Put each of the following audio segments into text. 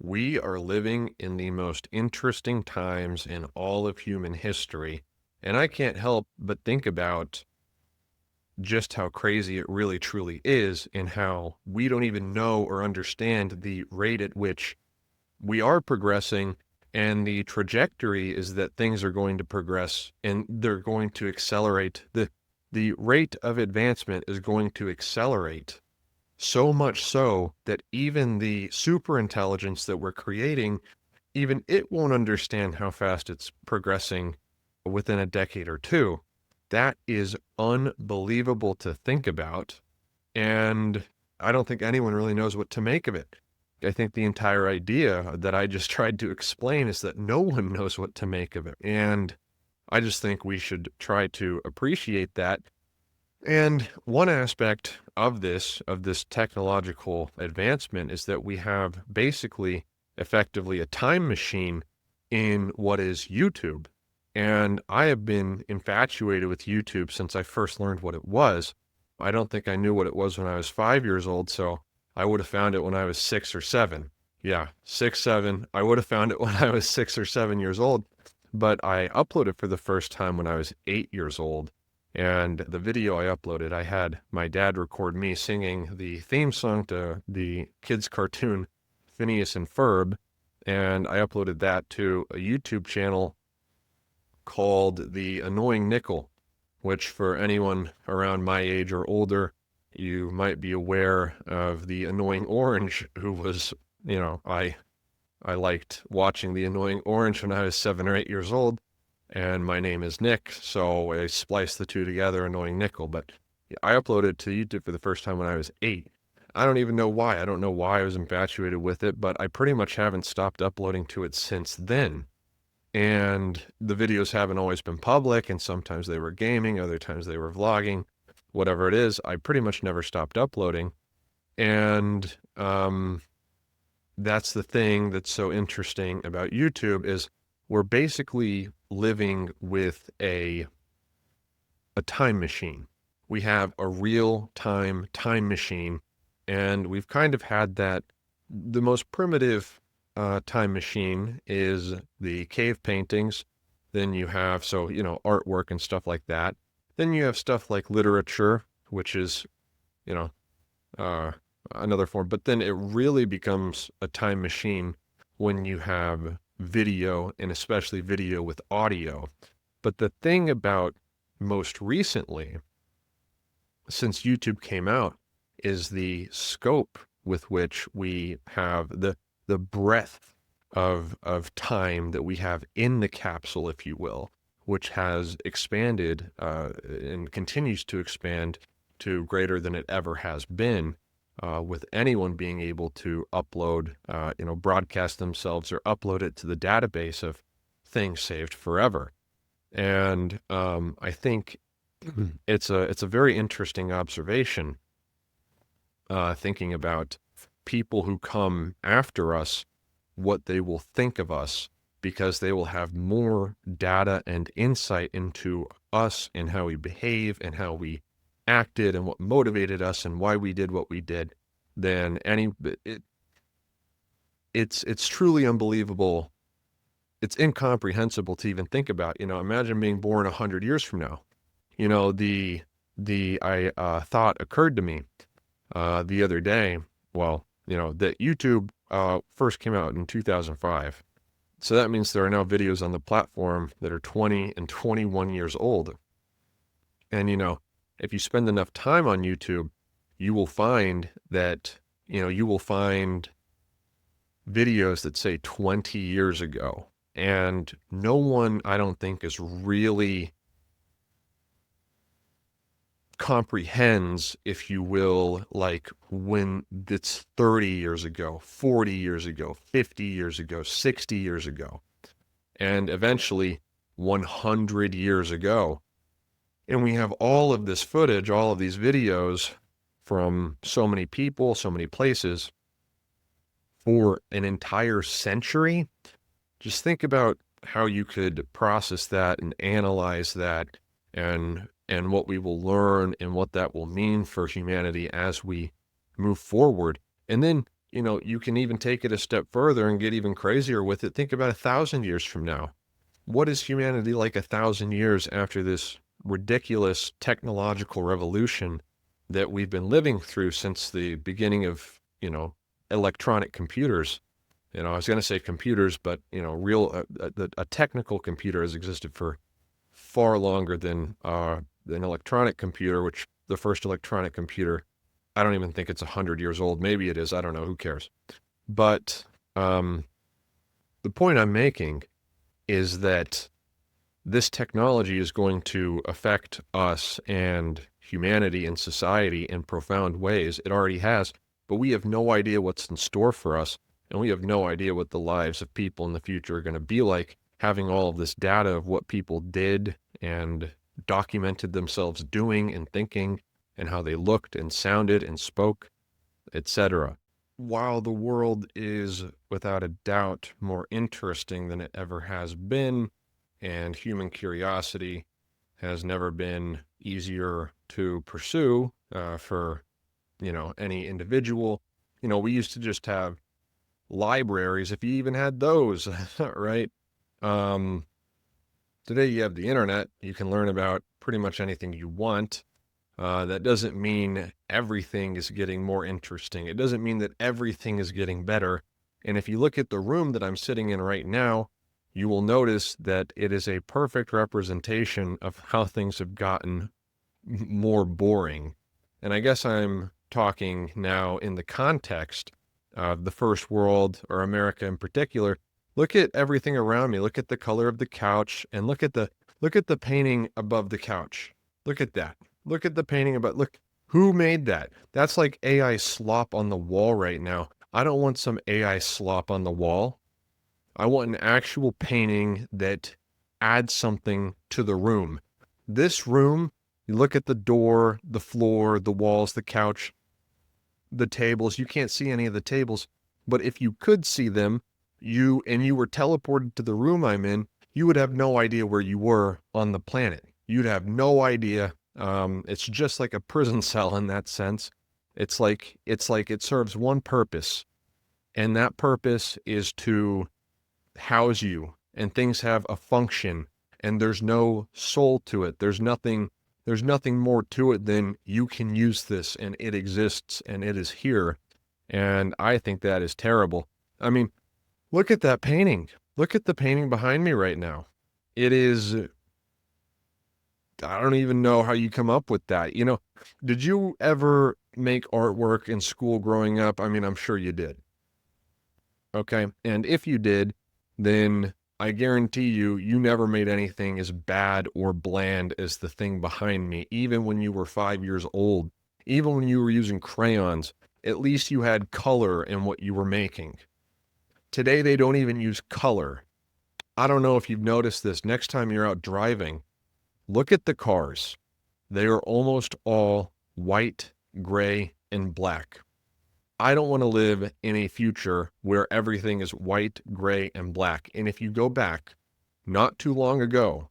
We are living in the most interesting times in all of human history, and I can't help but think about just how crazy it really truly is and how we don't even know or understand the rate at which we are progressing, and the trajectory is that things are going to progress and they're going to accelerate. The rate of advancement is going to accelerate so much so that even the super intelligence that we're creating, even it won't understand how fast it's progressing within a decade or two. That is unbelievable to think about. And I don't think anyone really knows what to make of it. I think the entire idea that I just tried to explain is that no one knows what to make of it. And I just think we should try to appreciate that. And one aspect of this technological advancement is that we have basically effectively a time machine in what is YouTube. And I have been infatuated with YouTube since I first learned what it was. I don't think I knew what it was when I was 5 years old, so I would have found it when I was 6 or 7. Yeah, 6, 7. I would have found it when I was 6 or 7 years old, but I uploaded for the first time when I was 8 years old. And the video I uploaded, I had my dad record me singing the theme song to the kids' cartoon, Phineas and Ferb, and I uploaded that to a YouTube channel called The Annoying Nickel, which for anyone around my age or older, you might be aware of the Annoying Orange, who was, I liked watching the Annoying Orange when I was 7 or 8 years old, and my name is Nick, so I spliced the two together, Annoying Nickel. But I uploaded to YouTube for the first time when I was 8. I don't even know why. I don't know why I was infatuated with it, but I pretty much haven't stopped uploading to it since then. And the videos haven't always been public, and sometimes they were gaming, other times they were vlogging, whatever it is. I pretty much never stopped uploading. And that's the thing that's so interesting about YouTube is we're basically living with a time machine. We have a real time machine, and we've kind of had that. The most primitive time machine is the cave paintings. Then you have, artwork and stuff like that. Then you have stuff like literature, which is, you know, another form. But then it really becomes a time machine when you have video, and especially video with audio. But the thing about most recently, since YouTube came out, is the scope with which we have the breadth of time that we have in the capsule, if you will, which has expanded and continues to expand to greater than it ever has been, with anyone being able to upload, broadcast themselves or upload it to the database of things saved forever. And I think it's a very interesting observation, thinking about people who come after us, what they will think of us, because they will have more data and insight into us and how we behave and how we acted and what motivated us and why we did what we did than it's truly unbelievable. It's incomprehensible to even think about. Imagine being born 100 years from now. I thought occurred to me the other day, that YouTube first came out in 2005. So that means there are now videos on the platform that are 20 and 21 years old. And, if you spend enough time on YouTube, you will find that, you will find videos that say 20 years ago. And no one, I don't think, is really comprehends, if you will, like when it's 30 years ago, 40 years ago, 50 years ago, 60 years ago, and eventually 100 years ago. And we have all of this footage, all of these videos from so many people, so many places for an entire century. Just think about how you could process that and analyze that, and what we will learn and what that will mean for humanity as we move forward. And then you can even take it a step further and get even crazier with it. Think about 1,000 years from now. What is humanity like 1,000 years after this ridiculous technological revolution that we've been living through since the beginning of, electronic computers? I was going to say computers, but, a technical computer has existed for far longer than an electronic computer, which the first electronic computer, I don't even think it's 100 years old. Maybe it is. I don't know. Who cares? But the point I'm making is that this technology is going to affect us and humanity and society in profound ways. It already has, but we have no idea what's in store for us, and we have no idea what the lives of people in the future are going to be like, having all of this data of what people did and documented themselves doing and thinking, and how they looked and sounded and spoke, etc. While the world is without a doubt more interesting than it ever has been, and human curiosity has never been easier to pursue for, any individual. We used to just have libraries, if you even had those, right? Today you have the internet. You can learn about pretty much anything you want. That doesn't mean everything is getting more interesting. It doesn't mean that everything is getting better. And if you look at the room that I'm sitting in right now, you will notice that it is a perfect representation of how things have gotten more boring. And I guess I'm talking now in the context of the first world, or America in particular. Look at everything around me. Look at the color of the couch, and look at the painting above the couch. Look at that. Look at the painting above. Look, who made that? That's like AI slop on the wall right now. I don't want some AI slop on the wall. I want an actual painting that adds something to the room. This room, you look at the door, the floor, the walls, the couch, the tables. You can't see any of the tables, but if you could see them, you were teleported to the room I'm in, you would have no idea where you were on the planet. You'd have no idea. It's just like a prison cell in that sense. It's like it serves one purpose, and that purpose is to house you, and things have a function, and there's no soul to it. There's nothing more to it than you can use this, and it exists, and it is here. And I think that is terrible. I mean, look at that painting. Look at the painting behind me right now. It is, I don't even know how you come up with that. Did you ever make artwork in school growing up? I mean, I'm sure you did. Okay. And if you did, then I guarantee you never made anything as bad or bland as the thing behind me, even when you were 5 years old, even when you were using crayons. At least you had color in what you were making. Today, they don't even use color. I don't know if you've noticed this. Next time you're out driving, look at the cars. They are almost all white, gray, and black. I don't want to live in a future where everything is white, gray, and black. And if you go back not too long ago,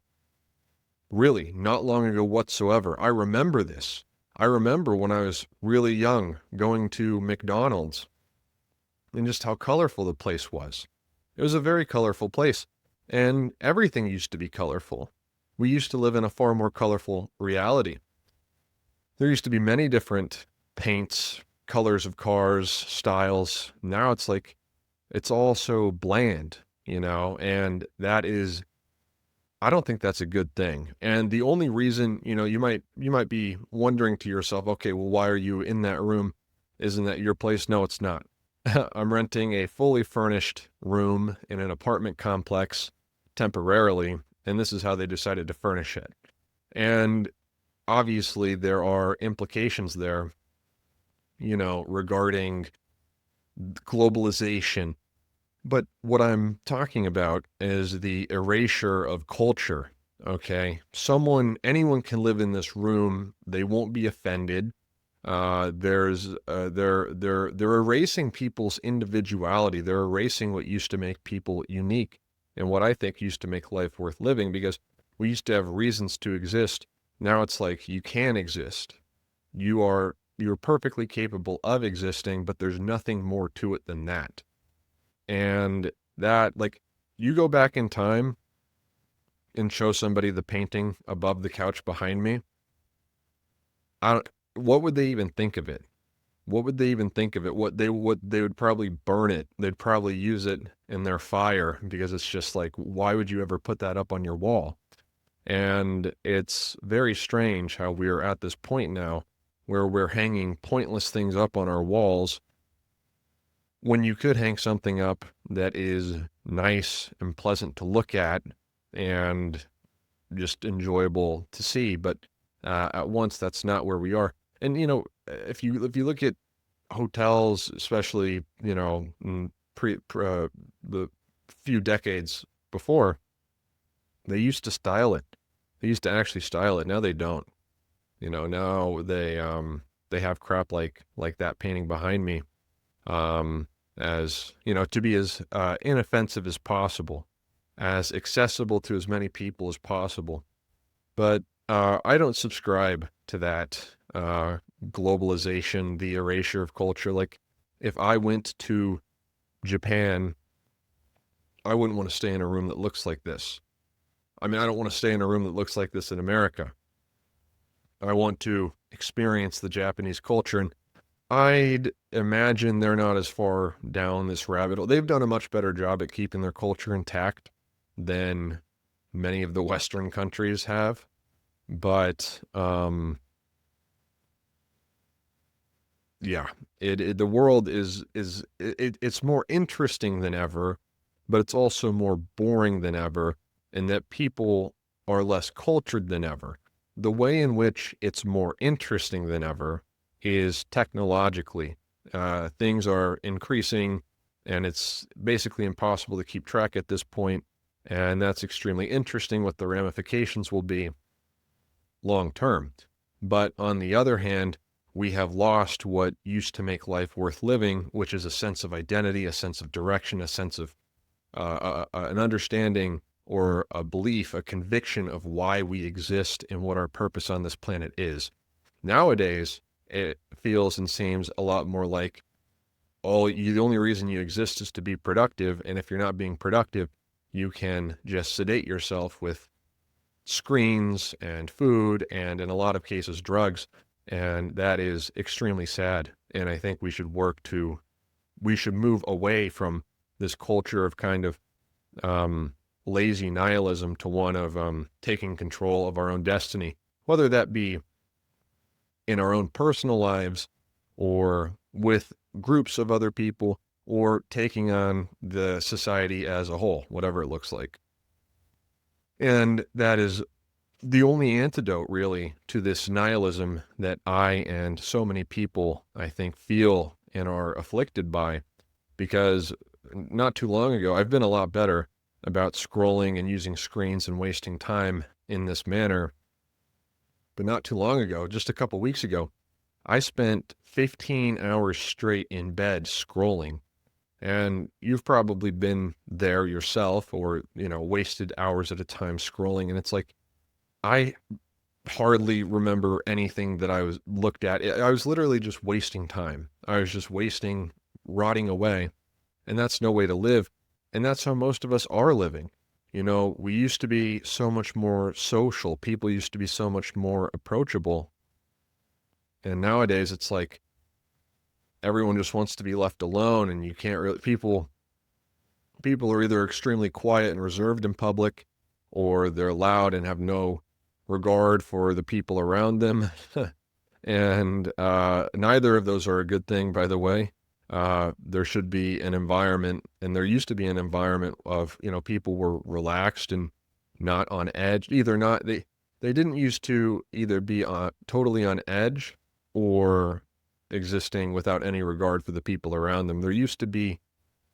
really not long ago whatsoever, I remember this. I remember when I was really young going to McDonald's and just how colorful the place was. It was a very colorful place, and everything used to be colorful. We used to live in a far more colorful reality. There used to be many different paints, colors of cars, styles. Now it's like, it's all so bland, and that is, I don't think that's a good thing. And the only reason, you might be wondering to yourself, okay, well, why are you in that room? Isn't that your place? No, it's not. I'm renting a fully furnished room in an apartment complex temporarily, and this is how they decided to furnish it. And obviously there are implications there, regarding globalization. But what I'm talking about is the erasure of culture, okay? Anyone can live in this room. They won't be offended. They're erasing people's individuality. They're erasing what used to make people unique and what I think used to make life worth living, because we used to have reasons to exist. Now it's like you can't exist. You are you're perfectly capable of existing, but there's nothing more to it than that. And that, like, you go back in time and show somebody the painting above the couch behind me, I don't, what would they even think of it? What would they even think of it? They would probably burn it. They'd probably use it in their fire, because it's just like, why would you ever put that up on your wall? And it's very strange how we're at this point now where we're hanging pointless things up on our walls when you could hang something up that is nice and pleasant to look at and just enjoyable to see. But at once, that's not where we are. And if you look at hotels, especially the few decades before, they used to style it. They used to actually style it. Now they don't. Now they have crap like that painting behind me, as to be as inoffensive as possible, as accessible to as many people as possible. But I don't subscribe to that globalization, the erasure of culture. Like, if I went to Japan, I wouldn't want to stay in a room that looks like this. I mean, I don't want to stay in a room that looks like this in America. I want to experience the Japanese culture, and I'd imagine they're not as far down this rabbit hole. They've done a much better job at keeping their culture intact than many of the Western countries have. But yeah, the world it's more interesting than ever, but it's also more boring than ever, in that people are less cultured than ever. The way in which it's more interesting than ever is technologically. Things are increasing, and it's basically impossible to keep track at this point, and that's extremely interesting what the ramifications will be long term. But on the other hand, we have lost what used to make life worth living, which is a sense of identity, a sense of direction, a sense of an understanding or a belief, a conviction of why we exist and what our purpose on this planet is. Nowadays, it feels and seems a lot more like, the only reason you exist is to be productive, and if you're not being productive, you can just sedate yourself with screens and food, and in a lot of cases, drugs. And that is extremely sad. And I think we should move away from this culture of kind of lazy nihilism to one of taking control of our own destiny, whether that be in our own personal lives or with groups of other people, or taking on the society as a whole, whatever it looks like. And that is the only antidote, really, to this nihilism that I and so many people, I think, feel and are afflicted by. Because not too long ago, I've been a lot better about scrolling and using screens and wasting time in this manner. But not too long ago, just a couple weeks ago, I spent 15 hours straight in bed scrolling. And you've probably been there yourself, or, wasted hours at a time scrolling. And it's like, I hardly remember anything that I was looked at. I was literally just wasting time. I was just rotting away. And that's no way to live. And that's how most of us are living. We used to be so much more social. People used to be so much more approachable. And nowadays it's like everyone just wants to be left alone, and you can't really, people are either extremely quiet and reserved in public, or they're loud and have no regard for the people around them. And neither of those are a good thing, by the way. There should be an environment, and there used to be an environment of, people were relaxed and not on edge. They didn't used to either be totally on edge or existing without any regard for the people around them. There used to be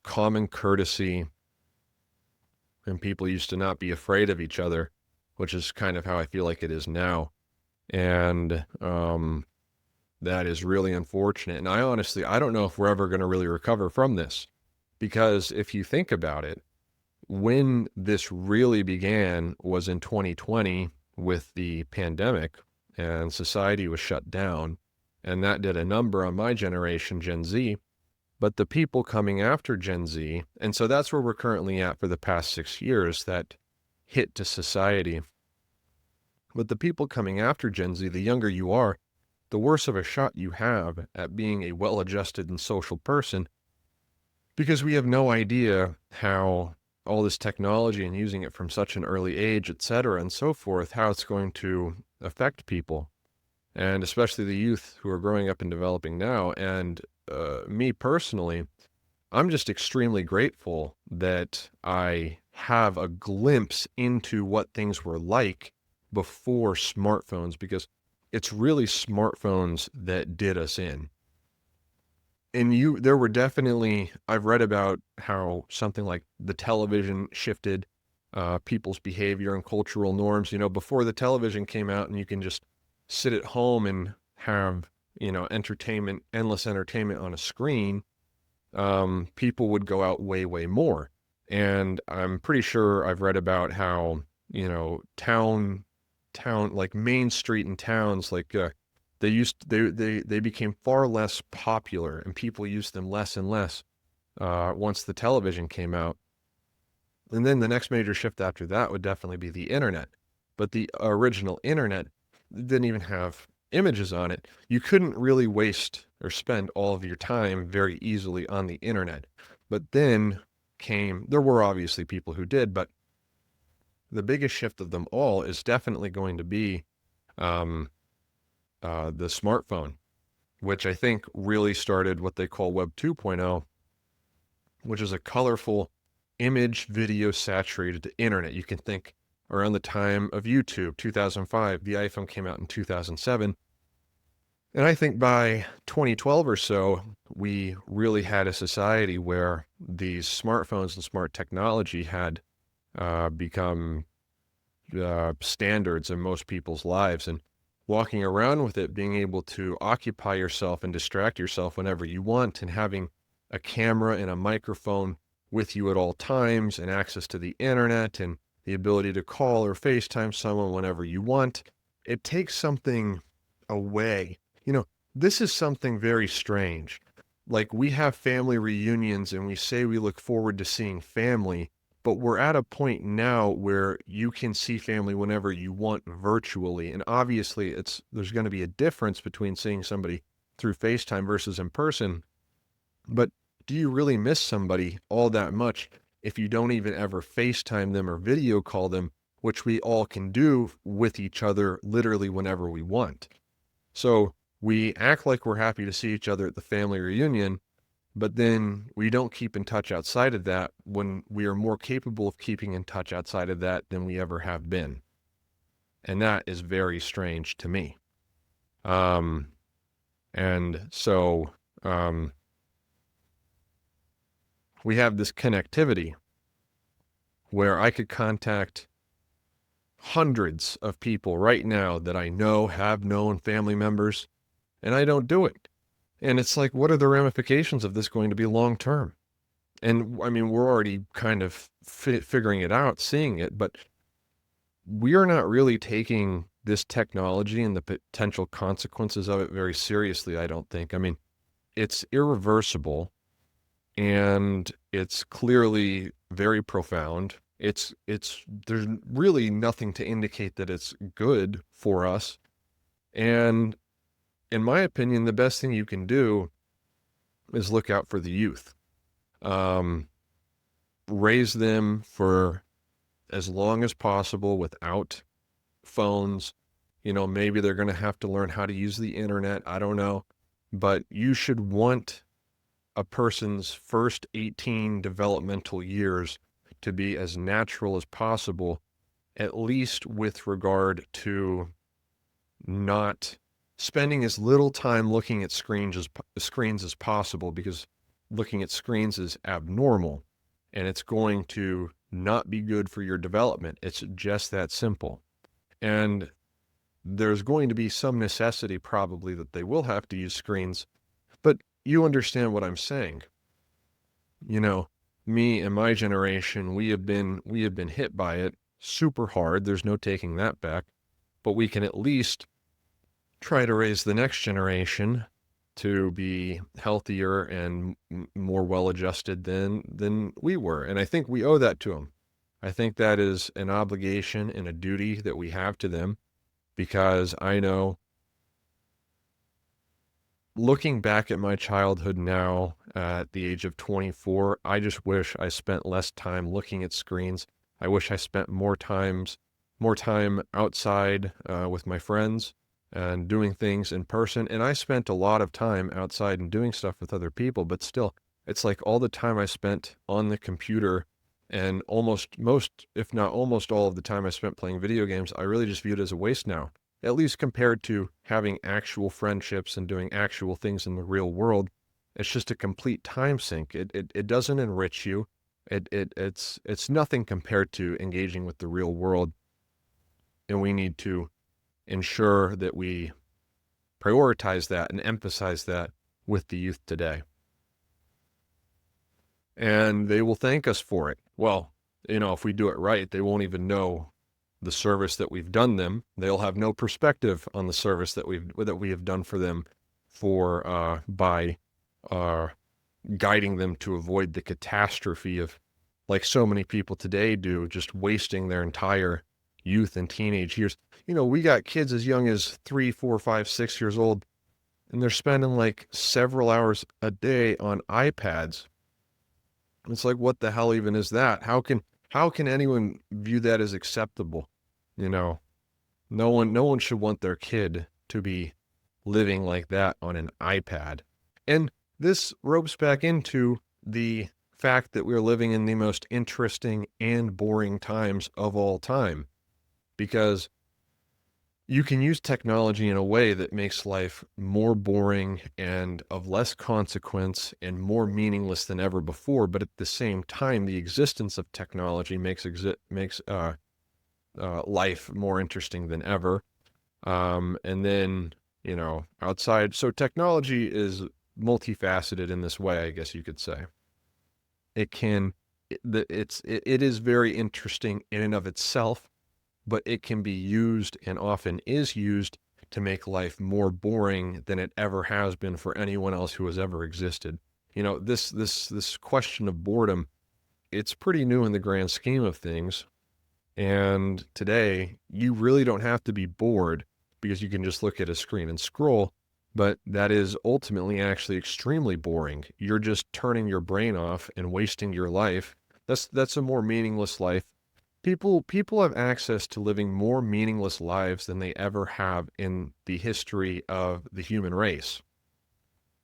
common courtesy, and people used to not be afraid of each other, which is kind of how I feel like it is now. And that is really unfortunate. And I don't know if we're ever going to really recover from this, because if you think about it, when this really began was in 2020 with the pandemic, and society was shut down. and that did a number on my generation, Gen Z. But the people coming after Gen Z, and so that's where we're currently at for the past 6 years, that hit to society. But the people coming after Gen Z, the younger you are, the worse of a shot you have at being a well-adjusted and social person, because we have no idea how all this technology and using it from such an early age, et cetera, and so forth, how it's going to affect people, and especially the youth who are growing up and developing now. And me personally, I'm just extremely grateful that I have a glimpse into what things were like before smartphones, because it's really smartphones that did us in. And there were definitely, I've read about how something like the television shifted people's behavior and cultural norms. Before the television came out and you can just sit at home and have, entertainment, endless entertainment on a screen, people would go out way, way more. And I'm pretty sure I've read about how, like Main Street in towns, like, they became far less popular and people used them less and less, once the television came out. And then the next major shift after that would definitely be the internet. But the original internet didn't even have images on it. You couldn't really waste or spend all of your time very easily on the internet. But then there were obviously people who did, but the biggest shift of them all is definitely going to be the smartphone, which I think really started what they call Web 2.0, which is a colorful image, video saturated internet. You can think around the time of YouTube, 2005, the iPhone came out in 2007. And I think by 2012 or so, we really had a society where these smartphones and smart technology had become standards in most people's lives. And walking around with it, being able to occupy yourself and distract yourself whenever you want, and having a camera and a microphone with you at all times, and access to the internet, and the ability to call or FaceTime someone whenever you want, it takes something away. This is something very strange. Like, we have family reunions and we say we look forward to seeing family, but we're at a point now where you can see family whenever you want virtually. And obviously there's going to be a difference between seeing somebody through FaceTime versus in person. But do you really miss somebody all that much if you don't even ever FaceTime them or video call them, which we all can do with each other literally whenever we want? So we act like we're happy to see each other at the family reunion, but then we don't keep in touch outside of that, when we are more capable of keeping in touch outside of that than we ever have been. And that is very strange to me. And so we have this connectivity where I could contact hundreds of people right now that I know, have known, family members, and I don't do it. And it's like, what are the ramifications of this going to be long term? And I mean, we're already kind of figuring it out, seeing it, but we are not really taking this technology and the potential consequences of it very seriously, I don't think. I mean, it's irreversible, and it's clearly very profound. There's really nothing to indicate that it's good for us. And in my opinion, the best thing you can do is look out for the youth. Raise them for as long as possible without phones. Maybe they're going to have to learn how to use the internet. I don't know. But you should want a person's first 18 developmental years to be as natural as possible, at least with regard to not spending as little time looking at screens as possible, because looking at screens is abnormal and it's going to not be good for your development. It's just that simple. And there's going to be some necessity probably that they will have to use screens, but you understand what I'm saying. Me and my generation, we have been hit by it super hard. There's no taking that back, but we can at least try to raise the next generation to be healthier and more well-adjusted than we were. And I think we owe that to them. I think that is an obligation and a duty that we have to them, because I know, looking back at my childhood now at the age of 24, I just wish I spent less time looking at screens. I wish I spent more time outside with my friends and doing things in person. And I spent a lot of time outside and doing stuff with other people, but still, it's like all the time I spent on the computer, and most, if not almost all of the time I spent playing video games, I really just view it as a waste now, at least compared to having actual friendships and doing actual things in the real world. It's just a complete time sink. It doesn't enrich you. It's nothing compared to engaging with the real world. And we need to ensure that we prioritize that and emphasize that with the youth today. And they will thank us for it. Well, if we do it right, they won't even know the service that we've done them. They'll have no perspective on the service that we have done for them by guiding them to avoid the catastrophe of, like so many people today do, just wasting their entire youth and teenage years. We got kids as young as 3, 4, 5, 6 years old, and they're spending like several hours a day on iPads. It's like, what the hell even is that? How can anyone view that as acceptable? No one should want their kid to be living like that on an iPad. And this ropes back into the fact that we're living in the most interesting and boring times of all time, because you can use technology in a way that makes life more boring and of less consequence and more meaningless than ever before. But at the same time, the existence of technology makes life more interesting than ever. And then, outside, so technology is multifaceted in this way, I guess you could say. It is very interesting in and of itself, but it can be used, and often is used, to make life more boring than it ever has been for anyone else who has ever existed. This question of boredom, it's pretty new in the grand scheme of things. And today, you really don't have to be bored, because you can just look at a screen and scroll, but that is ultimately actually extremely boring. You're just turning your brain off and wasting your life. That's a more meaningless life. People have access to living more meaningless lives than they ever have in the history of the human race.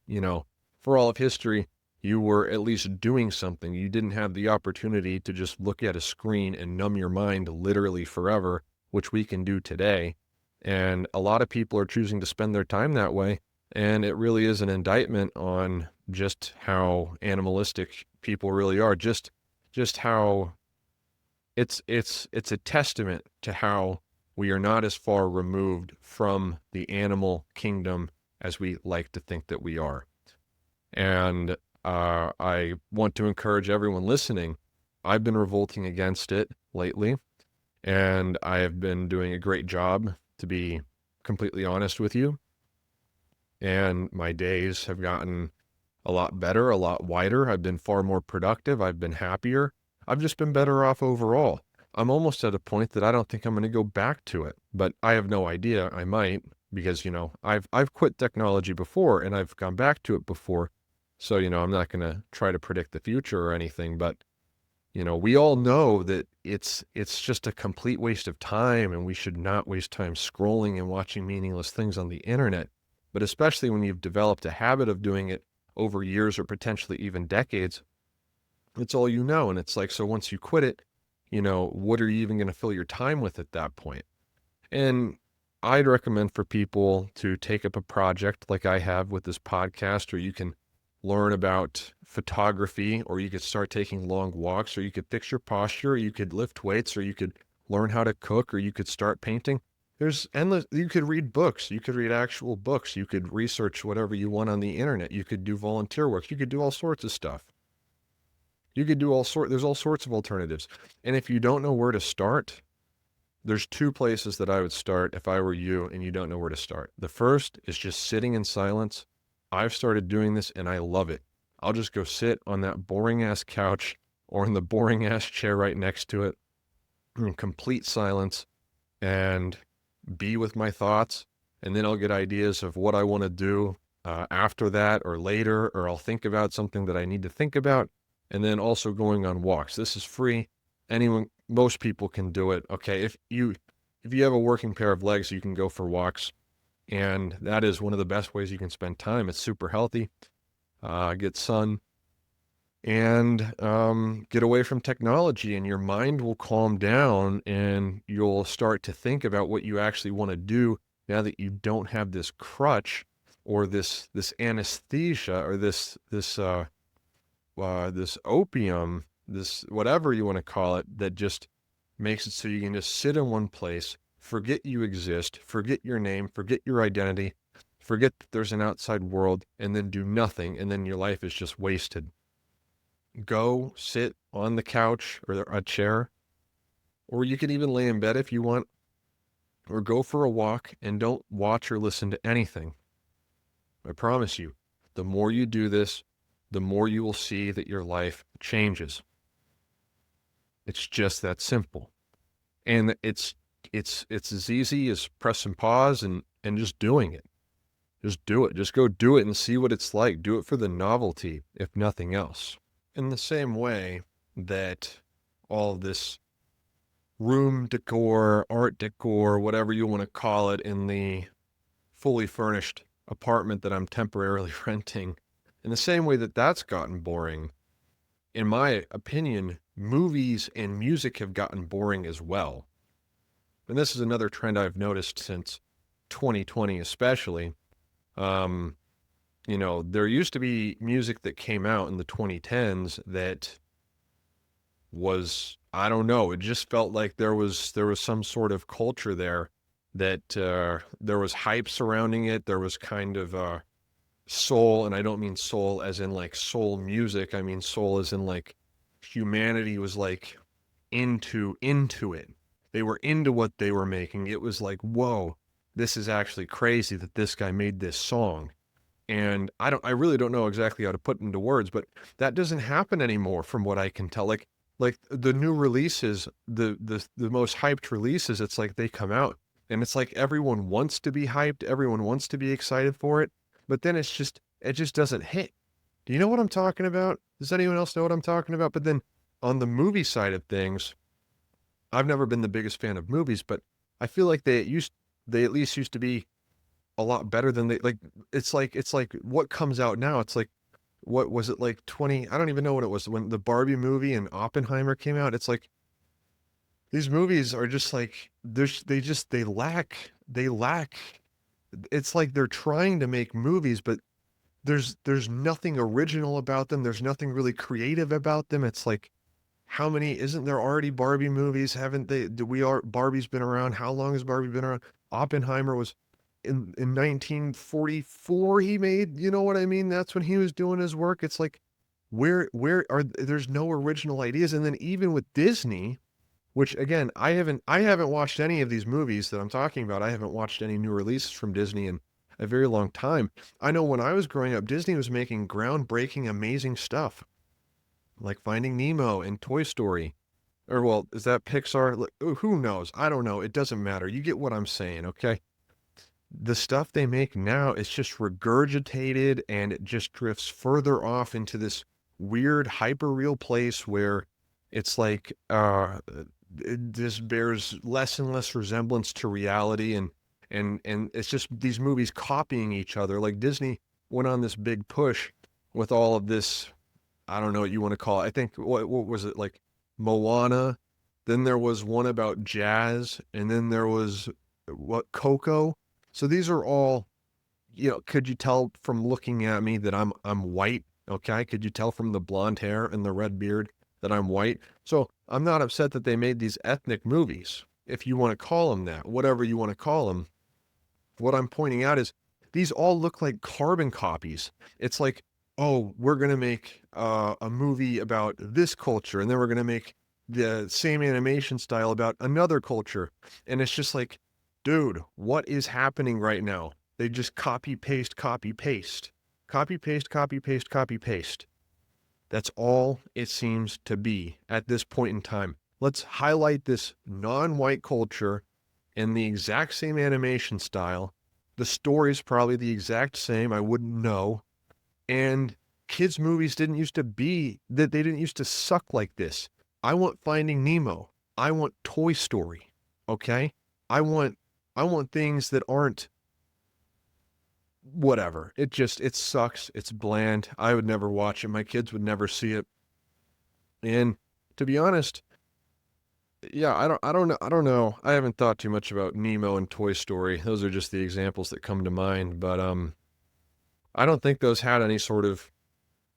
For all of history, you were at least doing something. You didn't have the opportunity to just look at a screen and numb your mind literally forever, which we can do today. And a lot of people are choosing to spend their time that way. And it really is an indictment on just how animalistic people really are. Just how it's a testament to how we are not as far removed from the animal kingdom as we like to think that we are. And I want to encourage everyone listening. I've been revolting against it lately, and I have been doing a great job, to be completely honest with you. And my days have gotten a lot better, a lot wider. I've been far more productive. I've been happier. I've just been better off overall. I'm almost at a point that I don't think I'm going to go back to it, but I have no idea. I might, because, I've quit technology before and I've gone back to it before. So, I'm not going to try to predict the future or anything, but, we all know that it's just a complete waste of time, and we should not waste time scrolling and watching meaningless things on the internet. But especially when you've developed a habit of doing it over years or potentially even decades, it's all you know. And it's like, so once you quit it, what are you even going to fill your time with at that point? And I'd recommend for people to take up a project like I have with this podcast, or you can learn about photography, or you could start taking long walks, or you could fix your posture, or you could lift weights, or you could learn how to cook, or you could start painting. There's endless, you could read books, you could read actual books, you could research whatever you want on the internet, you could do volunteer work, you could do all sorts of stuff. You could do there's all sorts of alternatives. And if you don't know where to start, There's two places that I would start if I were you and you don't know where to start. The first is just sitting in silence. I've started doing this and I love it. I'll just go sit on that boring ass couch or in the boring ass chair right next to it in complete silence and be with my thoughts. And then I'll get ideas of what I want to do after that or later, or I'll think about something that I need to think about. And then also going on walks. This is free. Anyone, most people can do it. Okay. If you have a working pair of legs, you can go for walks. And that is one of the best ways you can spend time. It's super healthy. Get sun and get away from technology, and your mind will calm down and you'll start to think about what you actually want to do now that you don't have this crutch or this anesthesia or this opium, this whatever you want to call it, that just makes it so you can just sit in one place, forget you exist, forget your name, forget your identity, forget that there's an outside world, and then do nothing, and then your life is just wasted. Go sit on the couch or a chair, or you could even lay in bed if you want, or go for a walk and don't watch or listen to anything. I promise you, the more you do this, the more you will see that your life changes. It's just that simple. And it's as easy as pressing pause and just doing it. Just do it. Just go do it and see what it's like. Do it for the novelty, if nothing else. In the same way that all this room decor, art decor, whatever you want to call it, in the fully furnished apartment that I'm temporarily renting, in the same way that that's gotten boring, in my opinion, movies and music have gotten boring as well. And this is another trend I've noticed since 2020 especially. There used to be music that came out in the 2010s that was, I don't know, it just felt like there was some sort of culture there, that there was hype surrounding it. There was kind of soul, and I don't mean soul as in like soul music. I mean soul as in like humanity was like into it. They were into what they were making. It was like, whoa, this is actually crazy that this guy made this song. And I really don't know exactly how to put it into words, but that doesn't happen anymore from what I can tell. Like the new releases, the most hyped releases, it's like they come out and it's like everyone wants to be hyped, everyone wants to be excited for it, but then it just doesn't hit. Do you know what I'm talking about? Does anyone else know what I'm talking about? But then on the movie side of things, I've never been the biggest fan of movies, but I feel like they at least used to be a lot better than they like. It's like what comes out now. It's like, what was it, like 20? I don't even know what it was when the Barbie movie and Oppenheimer came out. It's like these movies are just like they lack. It's like they're trying to make movies, but there's nothing original about them. There's nothing really creative about them. It's like, how many, isn't there already Barbie movies? Haven't they, Barbie's been around? How long has Barbie been around? Oppenheimer was in 1944 he made, you know what I mean? That's when he was doing his work. It's like, there's no original ideas. And then even with Disney, which again, I haven't watched any of these movies that I'm talking about. I haven't watched any new releases from Disney in a very long time. I know when I was growing up, Disney was making groundbreaking, amazing stuff, like Finding Nemo and Toy Story. Or, well, is that Pixar? Who knows? I don't know. It doesn't matter. You get what I'm saying, okay? The stuff they make now is just regurgitated, and it just drifts further off into this weird hyper real place where it's like it just bears less and less resemblance to reality, and it's just these movies copying each other. Like Disney went on this big push with all of this, I don't know what you want to call it. I think, what was it, like Moana? Then there was one about jazz, and then there was Coco. So these are all, could you tell from looking at me that I'm white? Okay, could you tell from the blonde hair and the red beard that I'm white? So I'm not upset that they made these ethnic movies, if you want to call them that, whatever you want to call them. What I'm pointing out is these all look like carbon copies. It's like, oh, we're going to make a movie about this culture, and then we're going to make the same animation style about another culture. And it's just like, dude, what is happening right now? They just copy, paste, copy, paste. Copy, paste, copy, paste, copy, paste. That's all it seems to be at this point in time. Let's highlight this non-white culture in the exact same animation style. The story's probably the exact same. I wouldn't know. And kids' movies didn't used to be that they didn't used to suck like this. I want Finding Nemo. I want Toy Story. Okay? I want I want things that aren't whatever. It sucks. It's bland. I would never watch it. My kids would never see it. And to be honest, yeah, I don't know. I haven't thought too much about Nemo and Toy Story. Those are just the examples that come to mind, but I don't think those had any sort of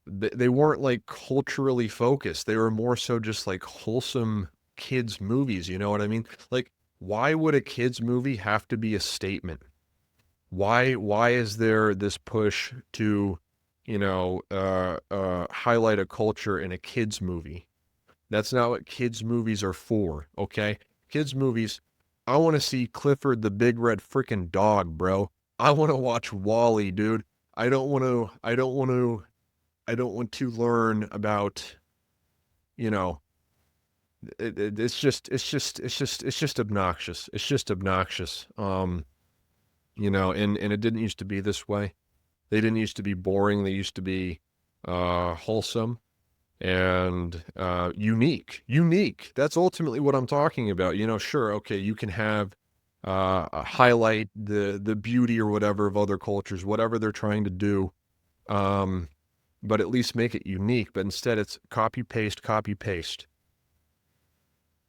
they weren't like culturally focused. They were more so just like wholesome kids movies, you know what I mean? Like why would a kids movie have to be a statement? Why is there this push to, highlight a culture in a kids movie? That's not what kids movies are for, okay? Kids movies, I want to see Clifford the Big Red freaking Dog, bro. I want to watch Wally, dude. I don't want to learn about, you know, it's just obnoxious. It's just obnoxious. And it didn't used to be this way. They didn't used to be boring. They used to be wholesome and unique. Unique. That's ultimately what I'm talking about. Sure, okay, you can have highlight the beauty or whatever of other cultures, whatever they're trying to do, but at least make it unique. But instead, it's copy paste, copy paste.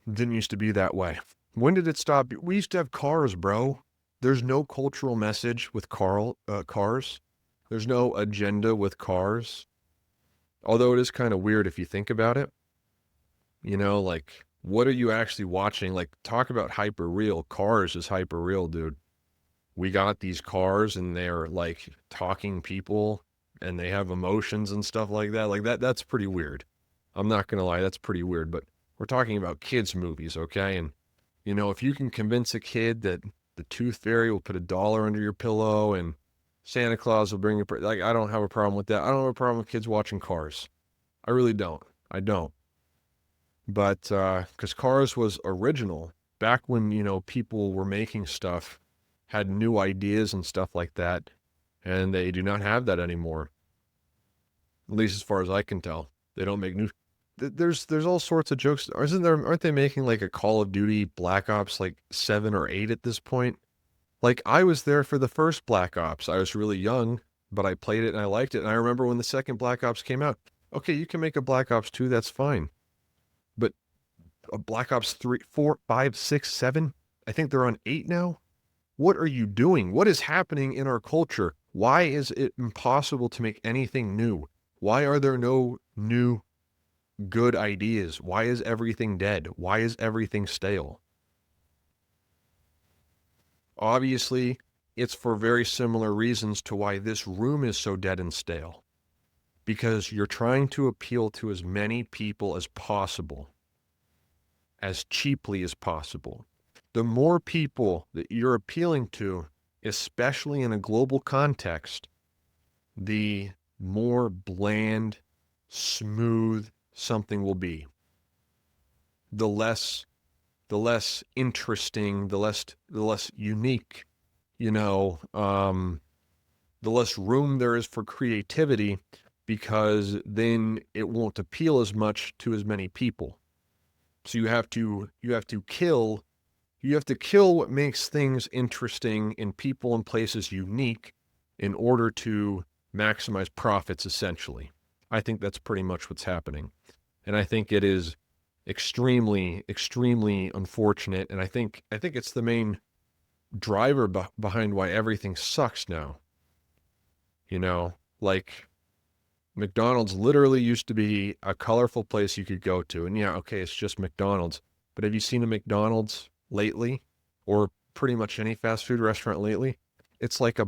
It didn't used to be that way. When did it stop? We used to have cars, bro. There's no cultural message with cars. There's no agenda with cars. Although it is kind of weird if you think about it. Like, what are you actually watching? Like, talk about hyper real. Cars is hyper real, dude. We got these cars and they're like talking people and they have emotions and stuff like that. Like, that's pretty weird. I'm not going to lie, that's pretty weird. But we're talking about kids' movies, okay? And, if you can convince a kid that the tooth fairy will put $1 under your pillow and Santa Claus will bring you, like, I don't have a problem with that. I don't have a problem with kids watching Cars. I really don't. I don't. But, because Cars was original back when, people were making stuff, had new ideas and stuff like that. And they do not have that anymore. At least as far as I can tell. They don't make new. There's all sorts of jokes. Aren't they making like a Call of Duty Black Ops like 7 or 8 at this point? Like, I was there for the first Black Ops. I was really young, but I played it and I liked it. And I remember when the second Black Ops came out. Okay, you can make a Black Ops 2, that's fine. But a Black Ops 3, 4, 5, 6, 7? I think they're on 8 now? What are you doing? What is happening in our culture? Why is it impossible to make anything new? Why are there no new good ideas? Why is everything dead? Why is everything stale? Obviously, it's for very similar reasons to why this room is so dead and stale. Because you're trying to appeal to as many people as possible, as cheaply as possible. The more people that you're appealing to, especially in a global context, the more bland, smooth something will be. The less interesting, the less unique, the less room there is for creativity, because then it won't appeal as much to as many people. So you have to kill what makes things interesting in people and places unique in order to maximize profits, essentially. I think that's pretty much what's happening. And I think it is extremely, extremely unfortunate. And I think it's the main driver behind why everything sucks now. Like McDonald's literally used to be a colorful place you could go to. And yeah, okay, it's just McDonald's. But have you seen a McDonald's lately? Or pretty much any fast food restaurant lately? It's like a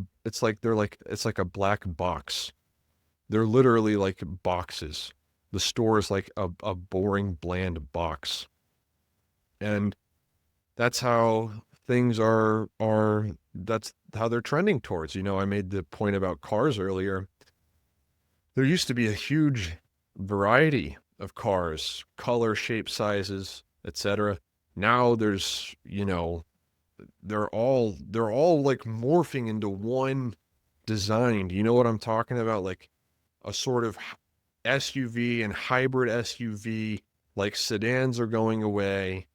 black box. They're literally like boxes. the store is like a boring, bland box. And that's how things that's how they're trending towards. I made the point about cars earlier. There used to be a huge variety of cars, color, shape, sizes, etc. Now there's, they're all like morphing into one design. Do you know what I'm talking about? Like a sort of SUV and hybrid SUV, like sedans are going away.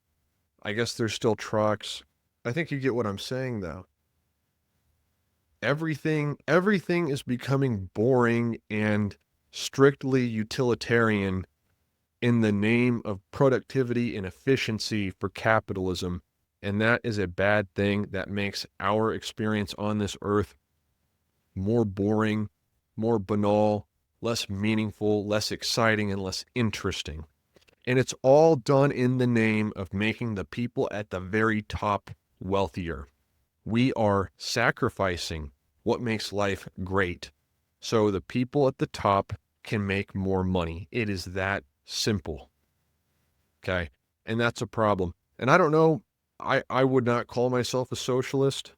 I guess there's still trucks. I think you get what I'm saying though. Everything is becoming boring and strictly utilitarian in the name of productivity and efficiency for capitalism. And that is a bad thing. That makes our experience on this earth more boring, more banal, less meaningful, less exciting, and less interesting. And it's all done in the name of making the people at the very top wealthier. We are sacrificing what makes life great so the people at the top can make more money. It is that simple. Okay. And that's a problem. And I don't know, I would not call myself a socialist.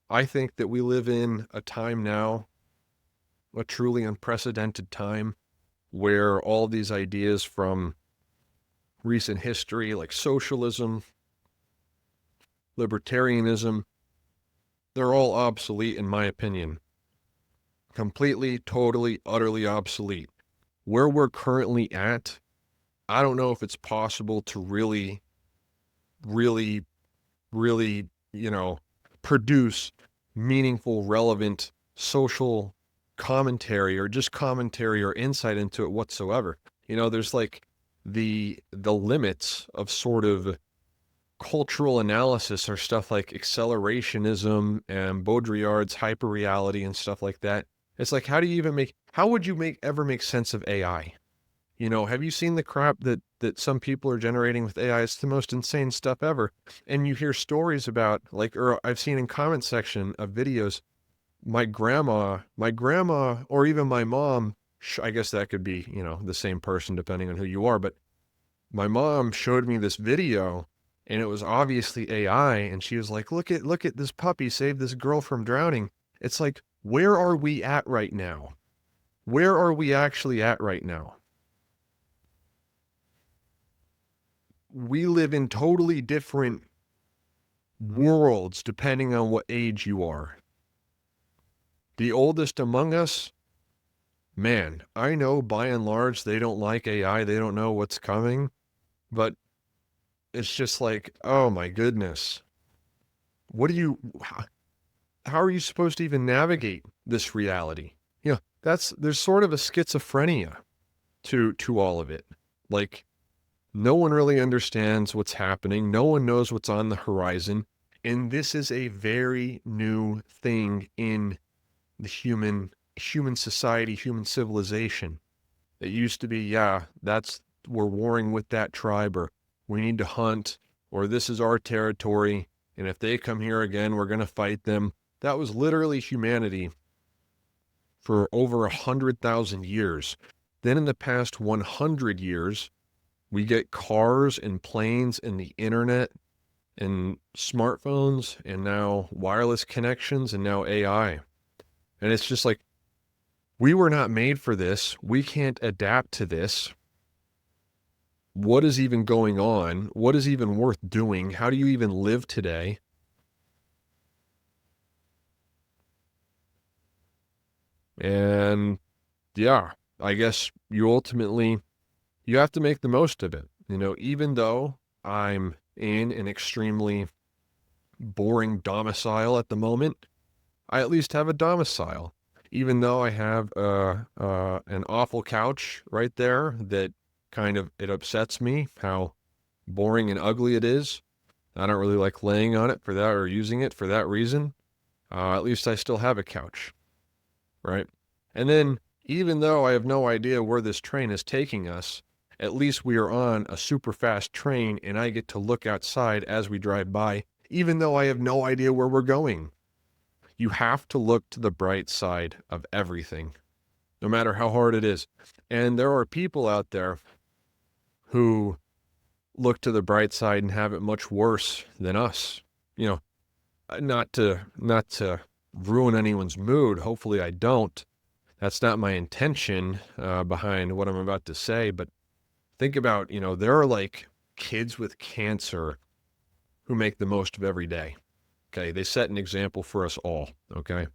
I think that we live in a time now, a truly unprecedented time, where all these ideas from recent history, like socialism, libertarianism, they're all obsolete in my opinion. Completely, totally, utterly obsolete. Where we're currently at, I don't know if it's possible to really, really, really, produce meaningful, relevant social commentary or just commentary or insight into it whatsoever. There's like the limits of sort of cultural analysis or stuff like accelerationism and Baudrillard's hyperreality and stuff like that. It's like, how would you ever make sense of AI? Have you seen the crap that some people are generating with AI? It's the most insane stuff ever. And you hear stories about, like, or I've seen in comment section of videos, my grandma, or even my mom, I guess that could be, the same person depending on who you are, but my mom showed me this video and it was obviously AI. And she was like, look at this puppy saved this girl from drowning. It's like, where are we at right now? Where are we actually at right now? We live in totally different worlds depending on what age you are. The oldest among us, man, I know by and large they don't like AI, they don't know what's coming, but it's just like, oh my goodness. How are you supposed to even navigate this reality? There's sort of a schizophrenia to all of it. Like, no one really understands what's happening. No one knows what's on the horizon. And this is a very new thing in the human society, human civilization. It used to be, we're warring with that tribe, or we need to hunt, or this is our territory, and if they come here again, we're going to fight them. That was literally humanity for over 100,000 years. Then in the past 100 years, we get cars and planes and the internet and smartphones and now wireless connections and now AI. And it's just like, we were not made for this. We can't adapt to this. What is even going on? What is even worth doing? How do you even live today? And yeah, I guess you have to make the most of it. Even though I'm in an extremely boring domicile at the moment, I at least have a domicile. Even though I have an awful couch right there that it upsets me how boring and ugly it is. I don't really like laying on it for that or using it for that reason. At least I still have a couch, right? And then, even though I have no idea where this train is taking us, at least we are on a super fast train and I get to look outside as we drive by, even though I have no idea where we're going. You have to look to the bright side of everything, no matter how hard it is. And there are people out there who look to the bright side and have it much worse than us. You know, not to ruin anyone's mood. Hopefully I don't. That's not my intention behind what I'm about to say, but think about, there are like kids with cancer who make the most of every day. Okay. They set an example for us all. Okay.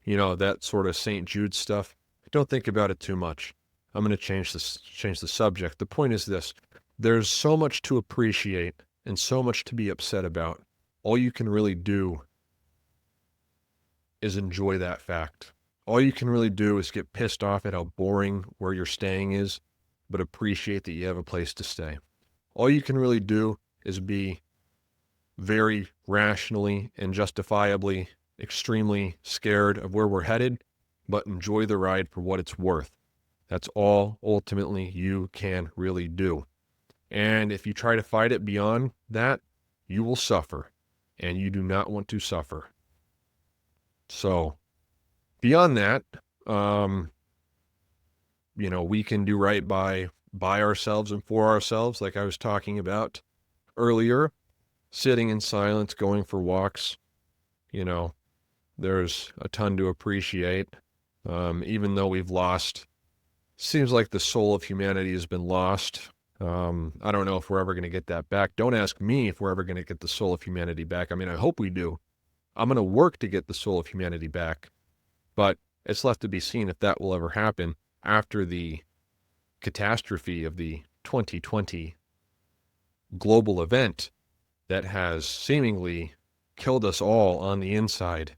That sort of St. Jude stuff. Don't think about it too much. I'm going to change the subject. The point is this: there's so much to appreciate and so much to be upset about. All you can really do is enjoy that fact. All you can really do is get pissed off at how boring where you're staying is, but appreciate that you have a place to stay. All you can really do is be very rationally and justifiably extremely scared of where we're headed, but enjoy the ride for what it's worth. That's all ultimately you can really do. And if you try to fight it beyond that, you will suffer, and you do not want to suffer. So beyond that, we can do right by ourselves and for ourselves, like I was talking about earlier, sitting in silence, going for walks. There's a ton to appreciate. Even though we've lost, seems like the soul of humanity has been lost. I don't know if we're ever going to get that back. Don't ask me if we're ever going to get the soul of humanity back. I mean, I hope we do. I'm going to work to get the soul of humanity back, but it's left to be seen if that will ever happen after the catastrophe of the 2020 global event that has seemingly killed us all on the inside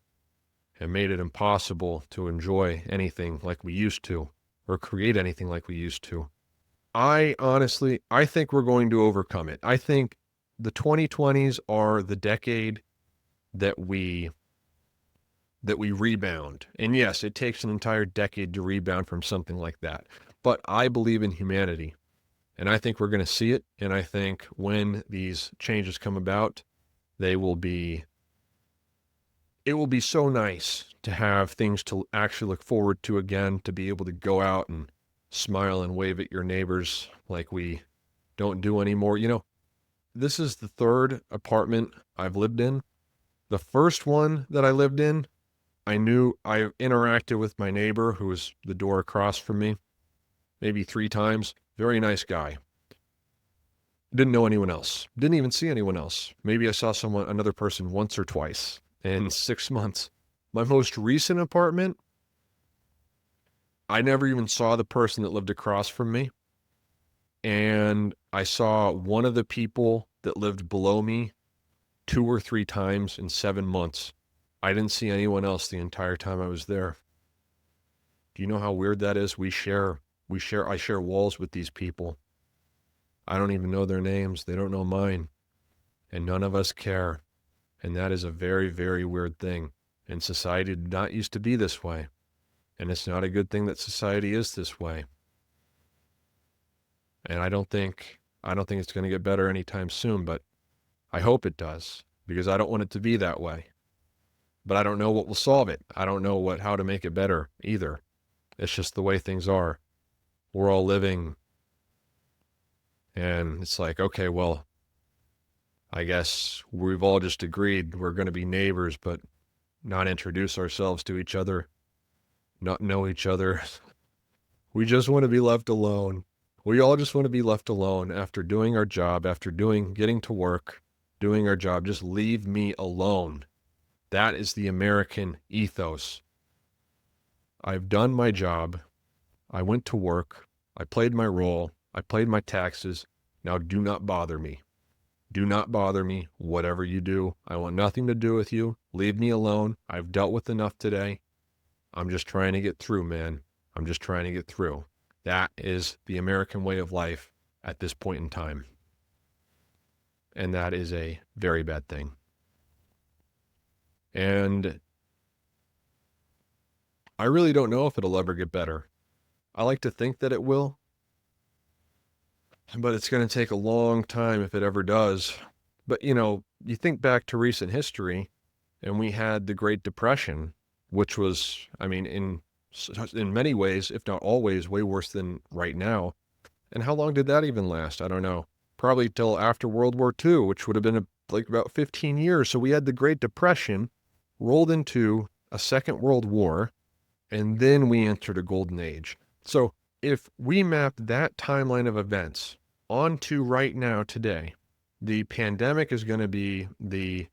and made it impossible to enjoy anything like we used to or create anything like we used to. I think we're going to overcome it. I think the 2020s are the decade that we rebound. And yes, it takes an entire decade to rebound from something like that. But I believe in humanity, and I think we're going to see it. And I think when these changes come about, it will be so nice to have things to actually look forward to again, to be able to go out and smile and wave at your neighbors like we don't do anymore. This is the third apartment I've lived in. The first one that I lived in, I interacted with my neighbor who was the door across from me maybe 3 times. Very nice guy. Didn't know anyone else. Didn't even see anyone else. Maybe I saw another person once or twice in 6 months. My most recent apartment, I never even saw the person that lived across from me. And I saw one of the people that lived below me 2 or 3 times in 7 months. I didn't see anyone else the entire time I was there. Do you know how weird that is? I share walls with these people. I don't even know their names. They don't know mine. And none of us care. And that is a very, very weird thing. And society did not used to be this way. And it's not a good thing that society is this way. And I don't think it's going to get better anytime soon, but I hope it does, because I don't want it to be that way. But I don't know what will solve it. I don't know how to make it better either. It's just the way things are. We're all living, and it's like, okay, well, I guess we've all just agreed we're going to be neighbors, but not introduce ourselves to each other, not know each other. We just want to be left alone. We all just want to be left alone after doing our job, after getting to work, doing our job. Just leave me alone. That is the American ethos. I've done my job. I went to work. I played my role. I paid my taxes. Now do not bother me. Do not bother me, whatever you do. I want nothing to do with you. Leave me alone. I've dealt with enough today. I'm just trying to get through, man. I'm just trying to get through. That is the American way of life at this point in time. And that is a very bad thing. And I really don't know if it'll ever get better. I like to think that it will, but it's going to take a long time if it ever does. But, you think back to recent history, and we had the Great Depression, which was, in in many ways, if not always, way worse than right now. And how long did that even last? I don't know. Probably till after World War II, which would have been like about 15 years. So we had the Great Depression, rolled into a Second World War, and then we entered a golden age. So if we map that timeline of events onto right now, today, the pandemic is going to be the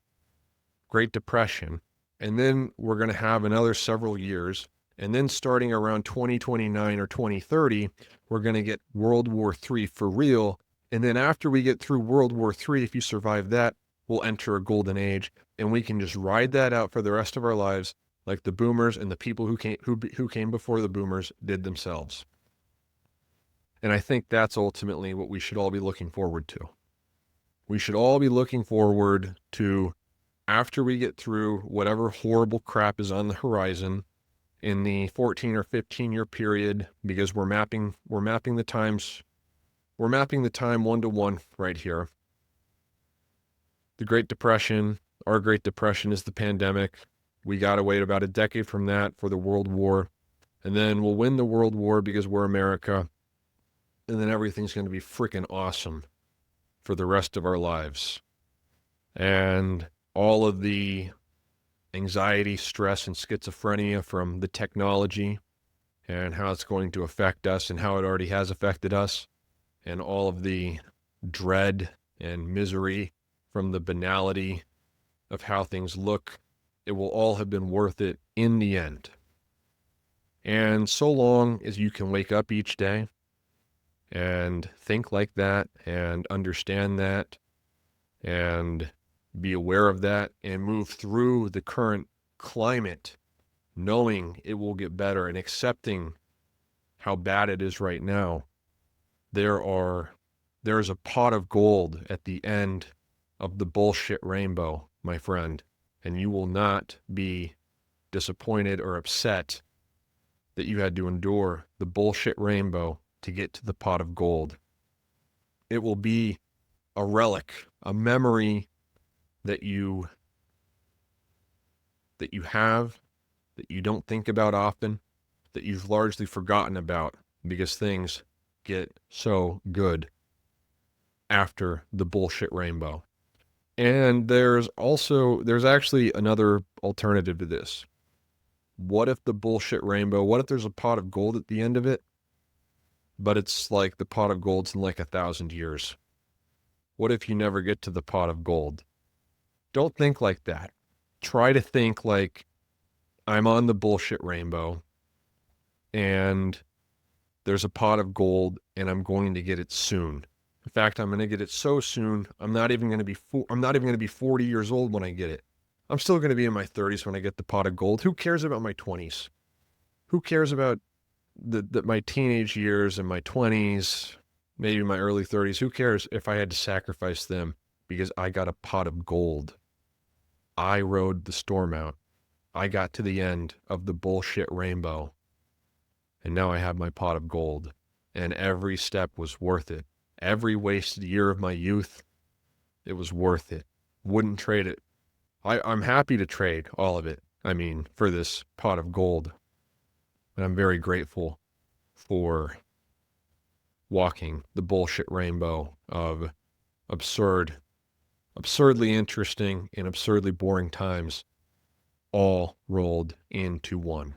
Great Depression, and then we're going to have another several years. And then starting around 2029 or 2030, we're going to get World War III for real. And then after we get through World War III, if you survive that, we'll enter a golden age, and we can just ride that out for the rest of our lives, like the boomers and the people who came before the boomers did themselves. And I think that's ultimately what we should all be looking forward to. We should all be looking forward to, after we get through whatever horrible crap is on the horizon in the 14 or 15 year period, because we're mapping the times, we're mapping the time 1-to-1 right here. The Great Depression, our Great Depression, is the pandemic. We got to wait about a decade from that for the World War. And then we'll win the World War because we're America. And then everything's going to be freaking awesome for the rest of our lives. And all of the anxiety, stress, and schizophrenia from the technology and how it's going to affect us and how it already has affected us, and all of the dread and misery from the banality of how things look, it will all have been worth it in the end. And so long as you can wake up each day and think like that and understand that and be aware of that and move through the current climate, knowing it will get better and accepting how bad it is right now, there's a pot of gold at the end of the bullshit rainbow, my friend, and you will not be disappointed or upset that you had to endure the bullshit rainbow to get to the pot of gold. It will be a relic, a memory that you have, that you don't think about often, that you've largely forgotten about because things get so good after the bullshit rainbow. And there's actually another alternative to this. What if the bullshit rainbow, what if there's a pot of gold at the end of it, but it's like the pot of gold's in like 1,000 years? What if you never get to the pot of gold? Don't think like that. Try to think like, I'm on the bullshit rainbow and there's a pot of gold and I'm going to get it soon. In fact, I'm going to get it so soon, I'm not even going to be 40 years old when I get it. I'm still going to be in my 30s when I get the pot of gold. Who cares about my 20s? Who cares about my teenage years and my 20s, maybe my early 30s? Who cares if I had to sacrifice them because I got a pot of gold? I rode the storm out. I got to the end of the bullshit rainbow. And now I have my pot of gold. And every step was worth it. Every wasted year of my youth, it was worth it. Wouldn't trade it. I'm happy to trade all of it, for this pot of gold. And I'm very grateful for walking the bullshit rainbow of absurdly interesting and absurdly boring times, all rolled into one.